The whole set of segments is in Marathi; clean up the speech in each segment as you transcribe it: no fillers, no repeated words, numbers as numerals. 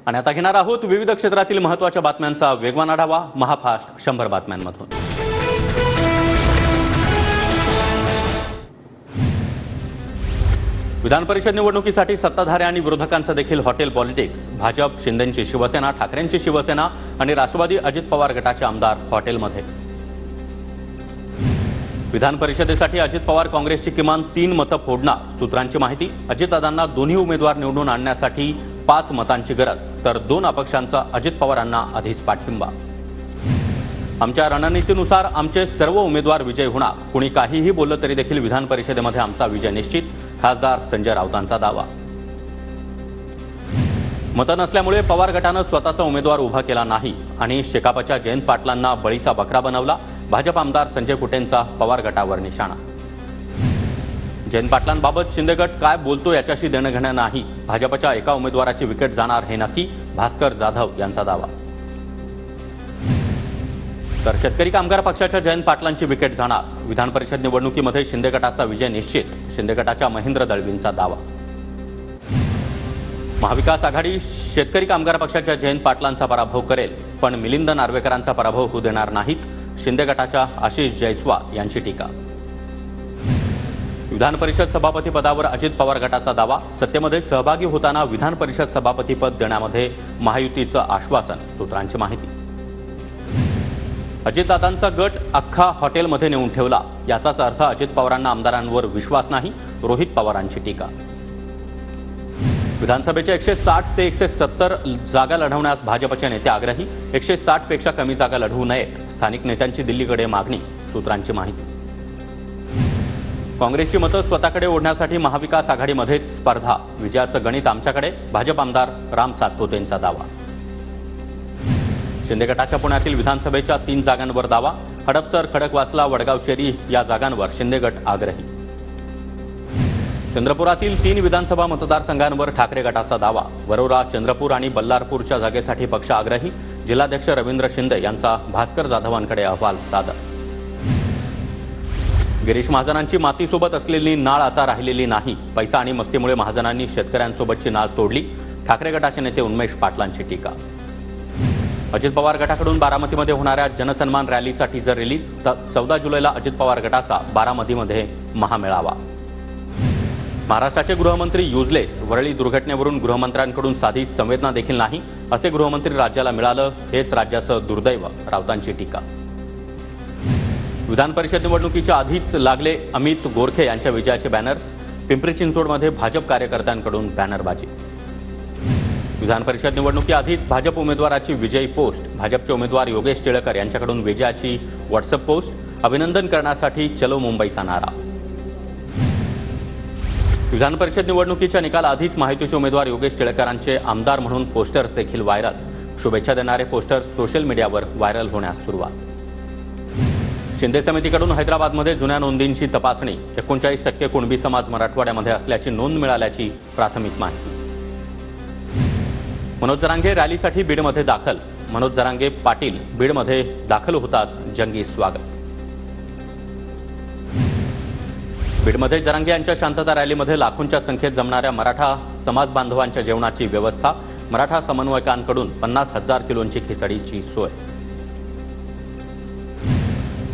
आणि आता घेणार आहोत विविध क्षेत्रातील महत्त्वाच्या बातम्यांचा वेगवान आढावा महाफास्ट 100 बातम्यांमधून। विधान परिषद निवडणुकीसाठी सत्ताधारी आणि विरोधकांचं देखील हॉटेल पॉलिटिक्स। भाजप शिंदेंची शिवसेना, ठाकरेंची शिवसेना आणि राष्ट्रवादी अजित पवार गटाचे आमदार हॉटेलमध्ये। विधान परिषदेसाठी अजित पवार काँग्रेसची किमान 3 मतं फोडणार। सूत्रांची माहिती, अजितदादांना दोन्ही उमेदवार निवडून आणण्यासाठी 5 मतांची गरज, तर 2 अपक्षांचा अजित पवारांना आधीच पाठिंबा। आमच्या रणनीतीनुसार आमचे सर्व उमेदवार विजयी होणार। कुणी काहीही बोललं तरी देखील विधान परिषदेमध्ये आमचा विजय निश्चित, खासदार संजय राऊतांचा दावा। मतं नसल्यामुळे पवार गटानं स्वतःचा उमेदवार उभा केला नाही आणि शेकापच्या जयंत पाटलांना बळीचा बकरा बनवला। भाजप आमदार संजय कुटेंचा पवार गटावर निशाणा। जयंत पाटलांबाबत शिंदे गट काय बोलतो याच्याशी देणं घेणं नाही। भाजपच्या एका उमेदवाराची विकेट जाणार हे नक्की, भास्कर जाधव यांचा दावा। तर शेतकरी कामगार पक्षाच्या जयंत पाटलांची विकेट जाणार। विधान परिषद निवडणुकीमध्ये शिंदे गटाचा विजय निश्चित, शिंदे गटाच्या महेंद्र दळवींचा दावा। महाविकास आघाडी शेतकरी कामगार पक्षाच्या जयंत पाटलांचा पराभव करेल, पण मिलिंद नार्वेकरांचा पराभव होऊ देणार नाहीत, शिंदे गटाच्या आशिष जयस्वाल यांची टीका। विधान परिषद सभापती पदावर अजित पवार गटाचा दावा। सत्तेमध्ये सहभागी होताना विधान परिषद सभापतीपद देण्यामध्ये महायुतीचं आश्वासन, सूत्रांची माहिती। अजितदादांचा गट अख्खा हॉटेलमध्ये नेऊन ठेवला, याचाच अर्थ अजित पवारांना आमदारांवर विश्वास नाही, रोहित पवारांची टीका। विधानसभेच्या 160 ते 170 जागा लढवण्यास भाजपचे नेते आग्रही। 160 पेक्षा कमी जागा लढवू नयेत, स्थानिक नेत्यांची दिल्लीकडे मागणी, सूत्रांची माहिती। काँग्रेसची मतं स्वतःकडे ओढण्यासाठी महाविकास आघाडीमध्येच स्पर्धा, विजयाचं गणित आमच्याकडे, भाजप आमदार राम सातपुतेंचा दावा। शिंदे गटाच्या पुण्यातील विधानसभेच्या 3 जागांवर दावा। हडपसर, खडकवासला, वडगाव शेरी या जागांवर शिंदे गट आग्रही। चंद्रपुरातील 3 विधानसभा मतदारसंघांवर ठाकरे गटाचा दावा। वरोरा, चंद्रपूर आणि बल्लारपूरच्या जागेसाठी पक्ष आग्रही। जिल्हाध्यक्ष रवींद्र शिंदे यांचा भास्कर जाधवांकडे अहवाल सादर। गिरीश महाजनांची मातीसोबत असलेली नाळ आता राहिलेली नाही। पैसा आणि मस्तीमुळे महाजनांनी शेतकऱ्यांसोबतची नाळ तोडली, ठाकरे गटाचे नेते उन्मेष पाटलांची टीका। अजित पवार गटाकडून बारामतीमध्ये होणाऱ्या जनसन्मान रॅलीचा टीजर रिलीज। 14 जुलैला अजित पवार गटाचा बारामतीमध्ये महामेळावा। महाराष्ट्राचे गृहमंत्री युजलेस, वरळी दुर्घटनेवरून गृहमंत्र्यांकडून साधी संवेदना देखील नाही, असे गृहमंत्री राज्याला मिळालं, हेच राज्याचं दुर्दैव, राऊतांची टीका। विधान परिषद निवडणुकीच्या आधीच लागले अमित गोरखे यांच्या विजयाचे बॅनर्स। पिंपरी चिंचवडमध्ये भाजप कार्यकर्त्यांकडून बॅनरबाजी। विधान परिषद निवडणुकीआधीच भाजप उमेदवाराची विजयी पोस्ट। भाजपचे उमेदवार योगेश टिळकर यांच्याकडून विजयाची व्हॉट्सअप पोस्ट। अभिनंदन करण्यासाठी चलो मुंबईचा नारा। विधान परिषद निवडणुकीच्या निकालाआधीच महायुतीचे उमेदवार योगेश टिळकरांचे आमदार म्हणून पोस्टर्स देखील व्हायरल। शुभेच्छा देणारे पोस्टर्स सोशल मीडियावर व्हायरल होण्यास सुरुवात। शिंदे समितीकडून हैदराबादमध्ये जुन्या नोंदींची तपासणी। 39% कुणबी समाज मराठवाड्यामध्ये असल्याची नोंद मिळाल्याची प्राथमिक माहिती। मनोज जरांगे रॅलीसाठी बीडमध्ये दाखल। मनोज जरांगे पाटील बीडमध्ये दाखल होताच जंगी स्वागत। बीडमध्ये जरांगे यांच्या शांतता रॅलीमध्ये लाखोंच्या संख्येत जमणाऱ्या मराठा समाज बांधवांच्या जेवणाची व्यवस्था। मराठा समन्वयकांकडून 50,000 किलोंची खिचडीची सोय।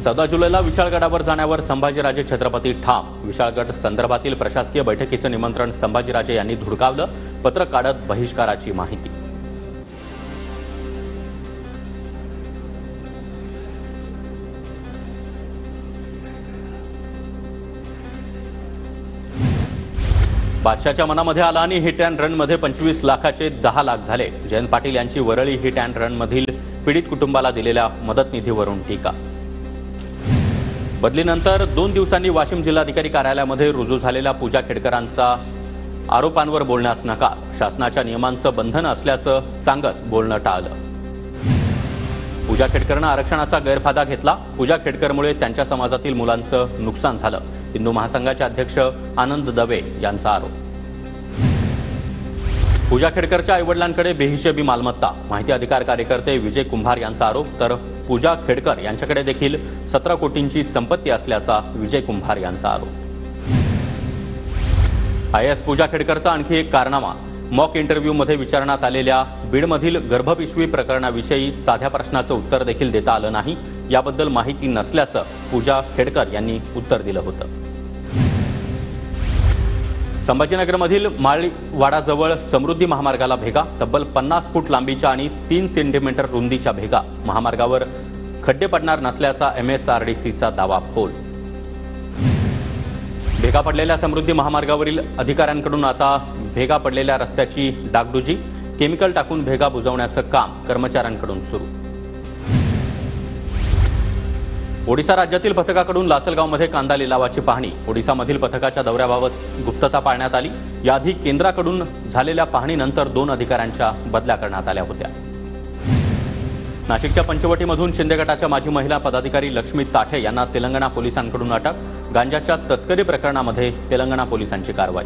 14 जुलैला विशाळगडावर जाण्यावर संभाजीराजे छत्रपती ठाम। विशाळगड संदर्भातील प्रशासकीय बैठकीचं निमंत्रण संभाजीराजे यांनी धुडकावलं, पत्र काढत बहिष्काराची माहिती। बादशाच्या मनामध्ये आला आणि हिट अँड रनमध्ये 25 लाखाचे 10 लाख झाले। जयंत पाटील यांची वरळी हिट अँड रनमधील पीडित कुटुंबाला दिलेल्या मदत निधीवरून टीका। बदलीनंतर 2 दिवसांनी वाशिम जिल्हाधिकारी कार्यालयामध्ये रुजू झालेल्या पूजा खेडकरांचा आरोपांवर बोलण्यास नकार। शासनाच्या नियमांचं बंधन असल्याचं सांगत बोलणं टाळलं। पूजा खेडकरनं आरक्षणाचा गैरफायदा घेतला। पूजा खेडकरमुळे त्यांच्या समाजातील मुलांचं नुकसान झालं। हिंदू महासंघाचे अध्यक्ष आनंद दवे यांचा आरोप। पूजा खेडकरच्या आईवडिलांकडे बेहिशेबी मालमत्ता। माहिती अधिकार कार्यकर्ते विजय कुंभार यांचा आरोप, तर पूजा खेडकर यांच्याकडे देखील 17 कोटींची संपत्ती असल्याचा विजय कुंभार यांचा आरोप। IAS पूजा खेडकरचा आणखी एक कारनामा। मॉक इंटरव्ह्यूमध्ये विचारण्यात आलेल्या बीडमधील गर्भपिशवी प्रकरणाविषयी साध्या प्रश्नाचं उत्तर देखील देता आलं नाही, याबद्दल माहिती नसल्याचं पूजा खेडकर यांनी उत्तर दिलं होतं. संभाजीनगरमधील माळीवाडाजवळ समृद्धी महामार्गाला भेगा. तब्बल 50 फूट लांबीच्या आणि 3 सेंटीमीटर रुंदीच्या भेगा. महामार्गावर खड्डे पडणार नसल्याचा MSRDCचा दावा फोल. भेगा पडलेल्या समृद्धी महामार्गावरील अधिकाऱ्यांकडून आता भेगा पडलेल्या रस्त्याची डागडुजी. केमिकल टाकून भेगा बुजवण्याचं काम कर्मचाऱ्यांकडून सुरू. ओडिशा राज्यातील पथकाकडून लासलगावमध्ये कांदा लिलावाची पाहणी. ओडिशामधील पथकाच्या दौऱ्याबाबत गुप्तता पाळण्यात आली. याआधी केंद्राकडून झालेल्या पाहणीनंतर 2 अधिकाऱ्यांच्या बदल्या करण्यात आल्या होत्या. नाशिकच्या पंचवटीमधून शिंदे गटाच्या माजी महिला पदाधिकारी लक्ष्मी ताठे यांना तेलंगणा पोलिसांकडून अटक. गांजाच्या तस्करी प्रकरणामध्ये तेलंगणा पोलिसांची कारवाई.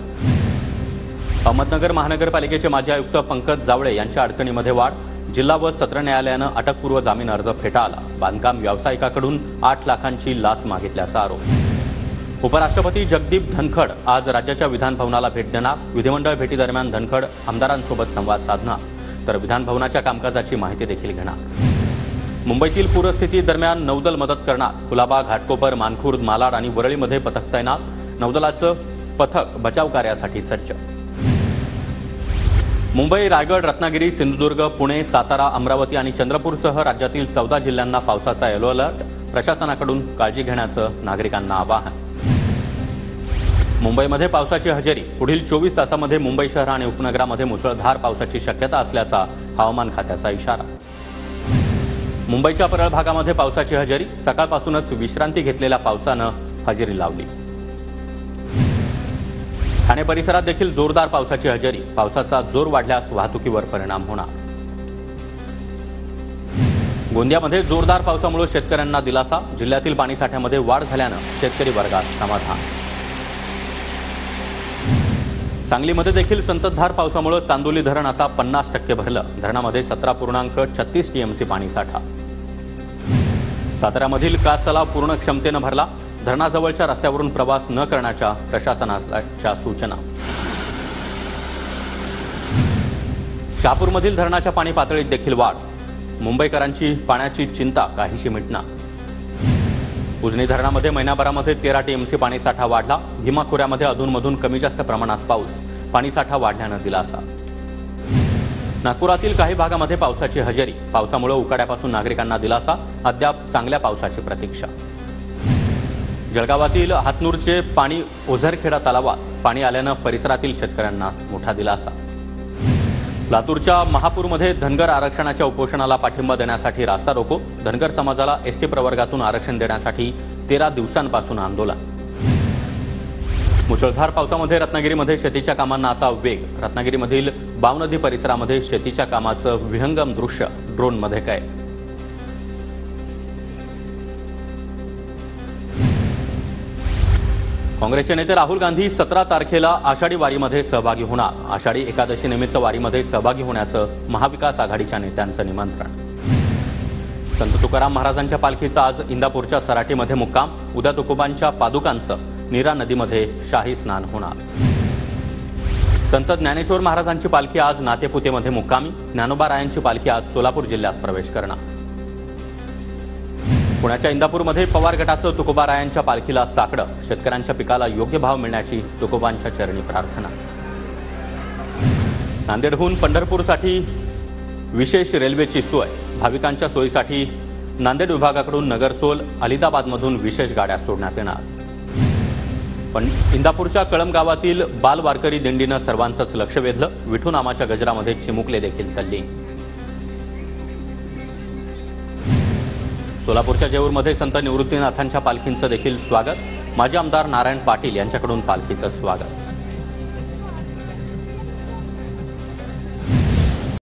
अहमदनगर महानगरपालिकेचे माजी आयुक्त पंकज जावळे यांच्या अडचणीमध्ये वाढ. जिल्हा व सत्र न्यायालयानं अटकपूर्व जामीन अर्ज फेटाळला. बांधकाम व्यावसायिकाकडून 8 लाखांची लाच मागितल्याचा आरोप. उपराष्ट्रपती जगदीप धनखड आज राज्याच्या विधानभवनाला भेट देणार. विधिमंडळ भेटीदरम्यान धनखड आमदारांसोबत संवाद साधणार, तर विधानभवनाच्या कामकाजाची माहिती देखील घेणार. मुंबईतील पूरस्थिती दरम्यान नौदल मदत करणार. कुलाबा, घाटकोपर, मानखुर्द, मालाड आणि वरळीमध्ये पथक तैनात. नौदलाचं पथक बचाव कार्यासाठी सज्ज. मुंबई, रायगड, रत्नागिरी, सिंधुदुर्ग, पुणे, सातारा, अमरावती आणि चंद्रपूरसह राज्यातील 14 जिल्ह्यांना पावसाचा येलो अलर्ट. प्रशासनाकडून काळजी घेण्याचं नागरिकांना आवाहन. मुंबईमध्ये पावसाची हजेरी. पुढील 24 तासामध्ये मुंबई शहर आणि उपनगरामध्ये मुसळधार पावसाची शक्यता असल्याचा हवामान खात्याचा इशारा. मुंबईच्या परळ भागामध्ये पावसाची हजेरी. सकाळपासूनच विश्रांती घेतलेल्या पावसानं हजेरी लावली. ठाणे परिसरात देखील जोरदार पावसाची हजेरी. पावसाचा जोर वाढल्यास वाहतुकीवर परिणाम होणार. गोंदियामध्ये जोरदार पावसामुळे शेतकऱ्यांना दिलासा. जिल्ह्यातील पाणीसाठ्यामध्ये वाढ झाल्यानं शेतकरी वर्गात समाधान. सांगलीमध्ये देखील संततधार पावसामुळे चांदोली धरण आता 50% भरलं. धरणामध्ये 17.36 TMC पाणीसाठा. साताऱ्यामधील कास तलाव पूर्ण क्षमतेनं भरला. धरणाजवळच्या रस्त्यावरून प्रवास न करण्याच्या प्रशासनाच्या सूचना. शहापूरमधील धरणाच्या पाणी पातळीत देखील वाढ. मुंबईकरांची पाण्याची चिंता काहीशी मिटणार. उजनी धरणामध्ये महिनाभरामध्ये 13 TMC पाणीसाठा वाढला. भीमा खोऱ्यामध्ये अधूनमधून कमी जास्त प्रमाणात पाऊस. पाणीसाठा वाढल्यानं दिलासा. नागपुरातील काही भागामध्ये पावसाची हजेरी. पावसामुळे उकाड्यापासून नागरिकांना दिलासा. अद्याप चांगल्या पावसाची प्रतीक्षा. जळगावातील हातनूरचे पाणी ओझरखेडा तलावात पाणी आल्यानं परिसरातील शेतकऱ्यांना मोठा दिलासा. लातूरच्या महापूरमध्ये धनगर आरक्षणाच्या उपोषणाला पाठिंबा देण्यासाठी रास्ता रोको. धनगर समाजाला ST प्रवर्गातून आरक्षण देण्यासाठी 13 दिवसांपासून आंदोलन. मुसळधार पावसामध्ये रत्नागिरीमध्ये शेतीच्या कामांना आता वेग. रत्नागिरीमधील बाव नदी परिसरामध्ये शेतीच्या कामाचं विहंगम दृश्य ड्रोनमध्ये कैद. काँग्रेसचे नेते राहुल गांधी 17 तारखेला आषाढी वारीमध्ये सहभागी होणार. आषाढी एकादशी निमित्त वारीमध्ये सहभागी होण्याचं महाविकास आघाडीच्या नेत्यांचं निमंत्रण. संत तुकाराम महाराजांच्या पालखीचा आज इंदापूरच्या सराटीमध्ये मुक्काम. उद्या तुकोबांच्या पादुकांचं नीरा नदीमध्ये शाही स्नान होणार. संत ज्ञानेश्वर महाराजांची पालखी आज नातेपुतेमध्ये मुक्कामी. ज्ञानोबा रायांची पालखी आज सोलापूर जिल्ह्यात प्रवेश करणार. पुण्याच्या इंदापूरमध्ये पवार गटाचं तुकोबा रायांच्या पालखीला साकडं. शेतकऱ्यांच्या पिकाला योग्य भाव मिळण्याची तुकोबांच्या चरणी प्रार्थना. नांदेडहून पंढरपूरसाठी विशेष रेल्वेची सोय. भाविकांच्या सोयीसाठी नांदेड विभागाकडून नगरसोल, अलिदाबादमधून विशेष गाड्या सोडण्यात येणार. पण इंदापूरच्या कळम गावातील बाल वारकरी दिंडीनं सर्वांचंच लक्ष वेधलं. विठू नामाच्या गजरामध्ये चिमुकले देखील तल्लीन. सोलापूरच्या जेऊरमध्ये संत निवृत्तीनाथांच्या पालखींचं देखील स्वागत. माजी आमदार नारायण पाटील यांच्याकडून पालखीचं स्वागत.